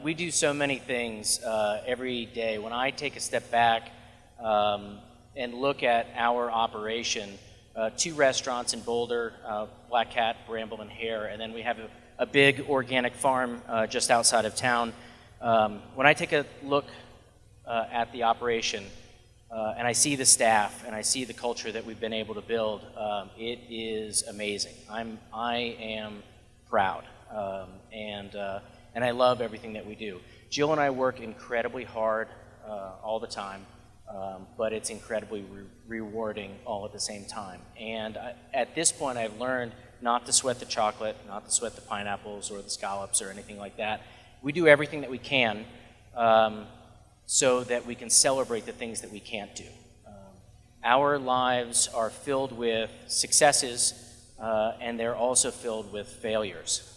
We do so many things every day. When I take a step back and look at our operation, two restaurants in Boulder, Black Cat, Bramble, and Hare, and then we have a big organic farm just outside of town. When I take a look at the operation and I see the staff and I see the culture that we've been able to build, it is amazing. I am proud. And I love everything that we do. Jill and I work incredibly hard all the time, but it's incredibly rewarding all at the same time. And at this point, I've learned not to sweat the chocolate, not to sweat the pineapples or the scallops or anything like that. We do everything that we can so that we can celebrate the things that we can't do. Our lives are filled with successes, and they're also filled with failures.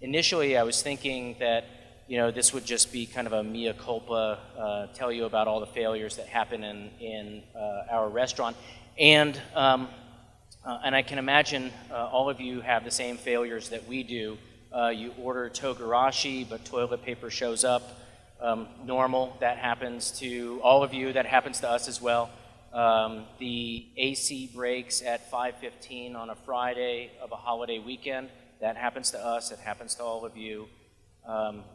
Initially, I was thinking that this would just be kind of a mea culpa, tell you about all the failures that happen in our restaurant, and I can imagine all of you have the same failures that we do. You order togarashi, but toilet paper shows up. Normal, that happens to all of you. That happens to us as well. The AC breaks at 5:15 on a Friday of a holiday weekend. That happens to us, it happens to all of you.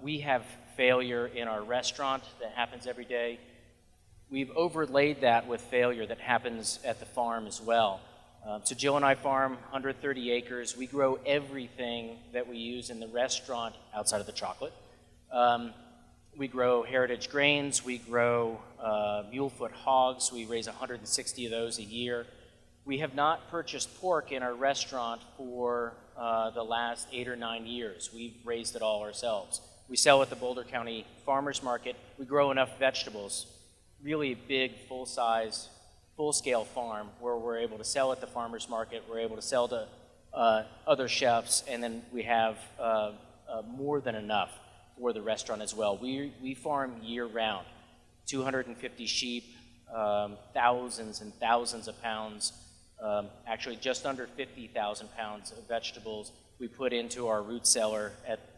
We have failure in our restaurant that happens every day. We've overlaid that with failure that happens at the farm as well. So Jill and I farm 130 acres. We grow everything that we use in the restaurant outside of the chocolate. We grow heritage grains, we grow mulefoot hogs, we raise 160 of those a year. We have not purchased pork in our restaurant for the last 8 or 9 years. We've raised it all ourselves. We sell at the Boulder County Farmers Market. We grow enough vegetables, really big, full-size, full-scale farm where we're able to sell at the farmers market, we're able to sell to other chefs, and then we have more than enough for the restaurant as well. We farm year-round, 250 sheep, thousands and thousands of pounds, actually just under 50,000 pounds of vegetables we put into our root cellar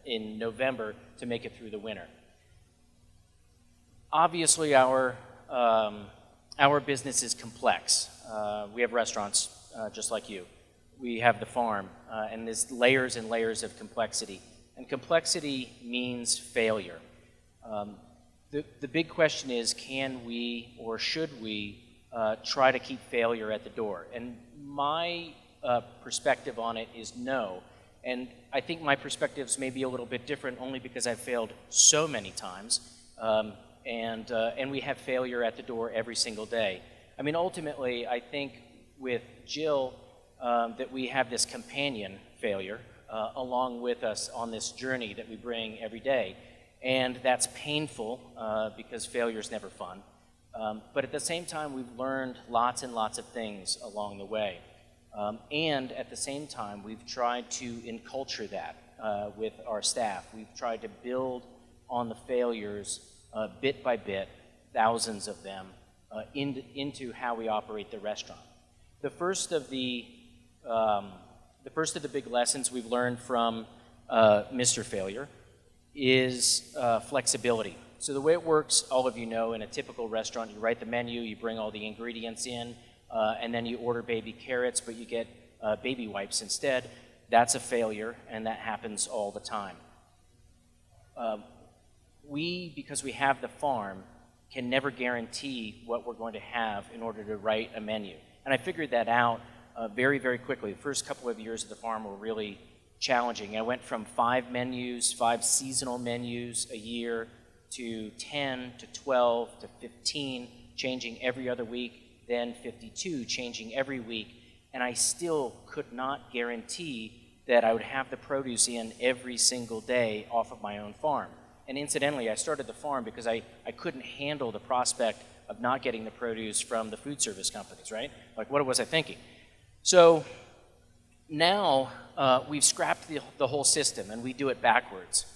in November to make it through the winter. Obviously, our business is complex. We have restaurants just like you. We have the farm, and there's layers and layers of complexity. And complexity means failure. The big question is, can we or should we try to keep failure at the door? And my perspective on it is no. And I think my perspectives may be a little bit different only because I've failed so many times. And we have failure at the door every single day. I mean, ultimately, I think with Jill that we have this companion failure along with us on this journey that we bring every day. And that's painful because failure is never fun. But at the same time, we've learned lots and lots of things along the way. And at the same time, we've tried to enculture that with our staff. We've tried to build on the failures bit by bit, thousands of them, into how we operate the restaurant. The first of the big lessons we've learned from Mr. Failure is flexibility. So the way it works, all of you know, in a typical restaurant, you write the menu, you bring all the ingredients in, and then you order baby carrots, but you get baby wipes instead. That's a failure, and that happens all the time. Because we have the farm, can never guarantee what we're going to have in order to write a menu. And I figured that out very, very quickly. The first couple of years of the farm were really challenging. I went from 5 seasonal menus a year, to 10, to 12, to 15, changing every other week, then 52, changing every week. And I still could not guarantee that I would have the produce in every single day off of my own farm. And incidentally, I started the farm because I couldn't handle the prospect of not getting the produce from the food service companies, right? Like, what was I thinking? So now we've scrapped the whole system, and we do it backwards.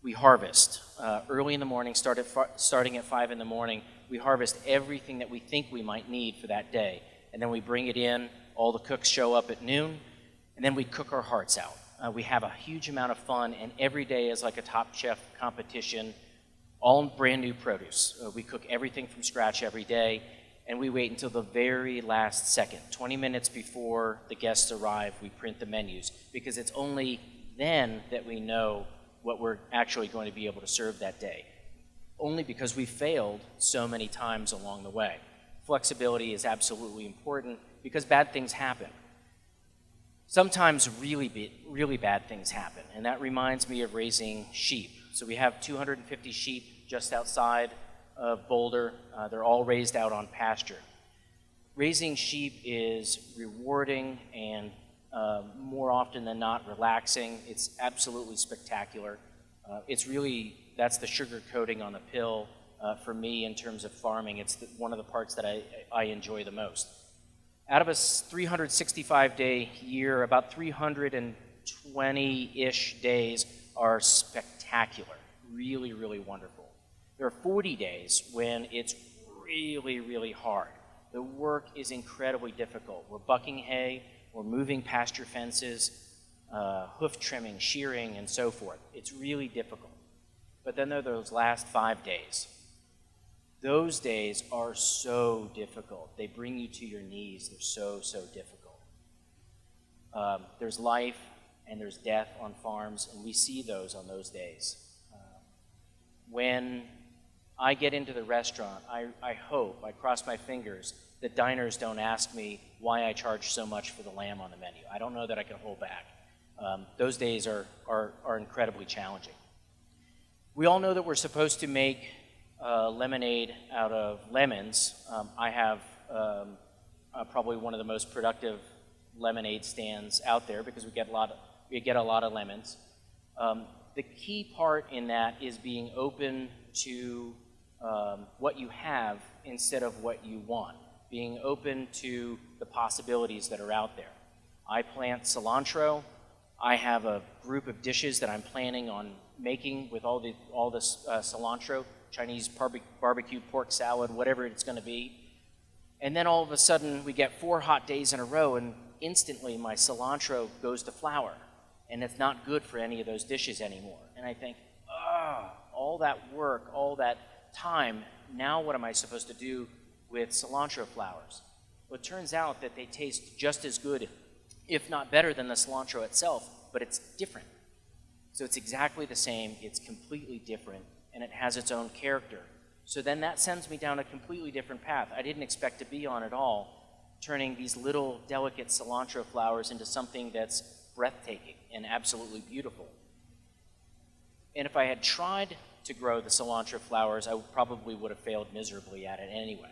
We harvest early in the morning, starting at 5 in the morning. We harvest everything that we think we might need for that day. And then we bring it in, all the cooks show up at noon, and then we cook our hearts out. We have a huge amount of fun, and every day is like a Top Chef competition, all brand new produce. We cook everything from scratch every day, and we wait until the very last second, 20 minutes before the guests arrive, we print the menus, because it's only then that we know what we're actually going to be able to serve that day, only because we failed so many times along the way. Flexibility is absolutely important because bad things happen. Sometimes really bad things happen, and that reminds me of raising sheep. So we have 250 sheep just outside of Boulder. They're all raised out on pasture. Raising sheep is rewarding and more often than not relaxing. It's absolutely spectacular. That's the sugar coating on the pill for me in terms of farming. It's one of the parts that I enjoy the most. Out of a 365-day year, about 320-ish days are spectacular, really, really wonderful. There are 40 days when it's really, really hard. The work is incredibly difficult. We're bucking hay, we're moving pasture fences, hoof trimming, shearing, and so forth. It's really difficult. But then there are those last 5 days. Those days are so difficult. They bring you to your knees. They're so, so difficult. There's life and there's death on farms, and we see those on those days. When I get into the restaurant, I hope, I cross my fingers, that diners don't ask me why I charge so much for the lamb on the menu. I don't know that I can hold back. Those days are incredibly challenging. We all know that we're supposed to make lemonade out of lemons. I have probably one of the most productive lemonade stands out there because we get a lot of lemons. The key part in that is being open to what you have instead of what you want, being open to the possibilities that are out there. I plant cilantro. I have a group of dishes that I'm planning on making with all this cilantro, Chinese barbecue pork salad, whatever it's going to be. And then all of a sudden we get 4 hot days in a row, and instantly my cilantro goes to flour, and it's not good for any of those dishes anymore. And I think, all that work, all that time, now what am I supposed to do with cilantro flowers? Well, it turns out that they taste just as good, if not better than the cilantro itself, but it's different. So it's exactly the same, it's completely different, and it has its own character. So then that sends me down a completely different path I didn't expect to be on at all, turning these little delicate cilantro flowers into something that's breathtaking and absolutely beautiful. And if I had tried to grow the cilantro flowers, I probably would have failed miserably at it anyway.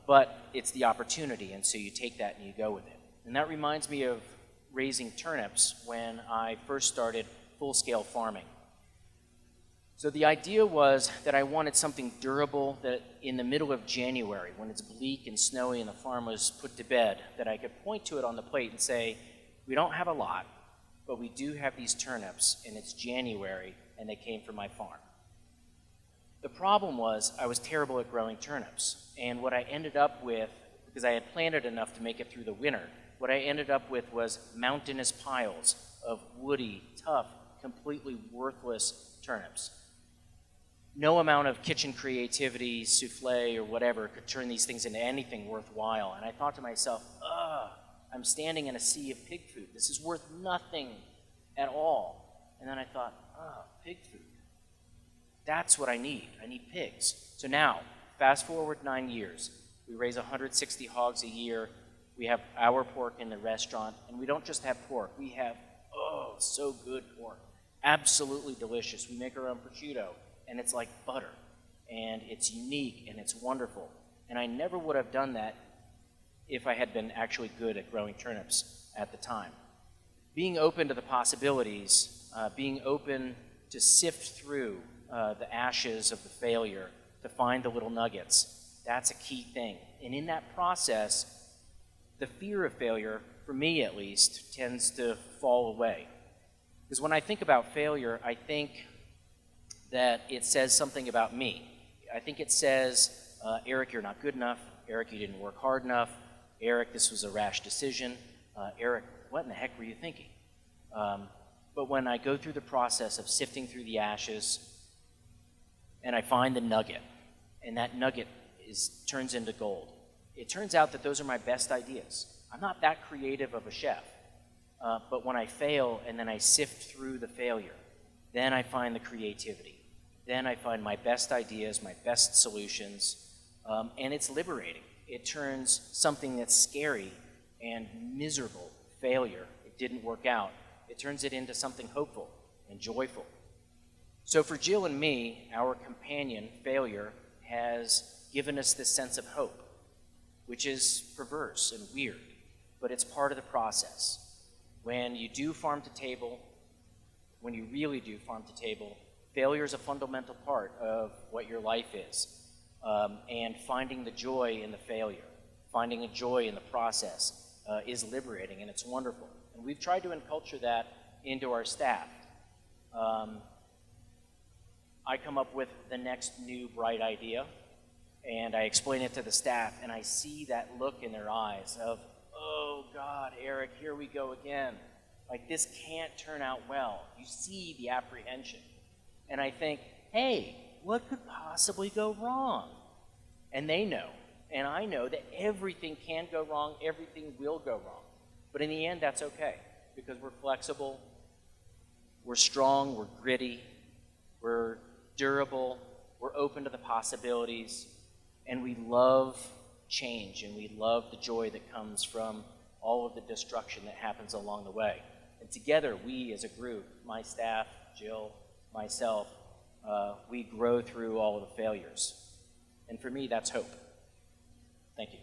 But it's the opportunity, and so you take that and you go with it. And that reminds me of raising turnips when I first started full-scale farming. So the idea was that I wanted something durable, that in the middle of January, when it's bleak and snowy and the farm was put to bed, that I could point to it on the plate and say, we don't have a lot, but we do have these turnips, and it's January, and they came from my farm. The problem was I was terrible at growing turnips, and what I ended up with, because I had planted enough to make it through the winter, what I ended up with was mountainous piles of woody, tough, completely worthless turnips. No amount of kitchen creativity, souffle, or whatever could turn these things into anything worthwhile. And I thought to myself, I'm standing in a sea of pig food. This is worth nothing at all. And then I thought, pig food. That's what I need. I need pigs. So now, fast forward 9 years. We raise 160 hogs a year. We have our pork in the restaurant, and we don't just have pork. We have, so good pork. Absolutely delicious. We make our own prosciutto, and it's like butter, and it's unique, and it's wonderful. And I never would have done that if I had been actually good at growing turnips at the time. Being open to the possibilities, being open to sift through the ashes of the failure to find the little nuggets, that's a key thing. And in that process, the fear of failure, for me at least, tends to fall away. Because when I think about failure, I think that it says something about me. I think it says, Eric, you're not good enough. Eric, you didn't work hard enough. Eric, this was a rash decision. Eric, what in the heck were you thinking? But when I go through the process of sifting through the ashes and I find the nugget, and that nugget turns into gold, it turns out that those are my best ideas. I'm not that creative of a chef, but when I fail and then I sift through the failure, then I find the creativity. Then I find my best ideas, my best solutions, and it's liberating. It turns something that's scary and miserable, failure, it didn't work out, it turns it into something hopeful and joyful. So for Jill and me, our companion, failure, has given us this sense of hope, which is perverse and weird, but it's part of the process. When you do farm to table, when you really do farm to table, failure is a fundamental part of what your life is. And finding the joy in the failure, finding a joy in the process is liberating, and it's wonderful. And we've tried to enculture that into our staff. I come up with the next new bright idea, and I explain it to the staff, and I see that look in their eyes of, oh God, Eric, here we go again. Like, this can't turn out well. You see the apprehension. And I think, hey, what could possibly go wrong? And they know, and I know that everything can go wrong, everything will go wrong. But in the end, that's okay, because we're flexible, we're strong, we're gritty, we're durable, we're open to the possibilities, and we love change, and we love the joy that comes from all of the destruction that happens along the way. And together, we as a group, my staff, Jill, myself, we grow through all of the failures. And for me, that's hope. Thank you.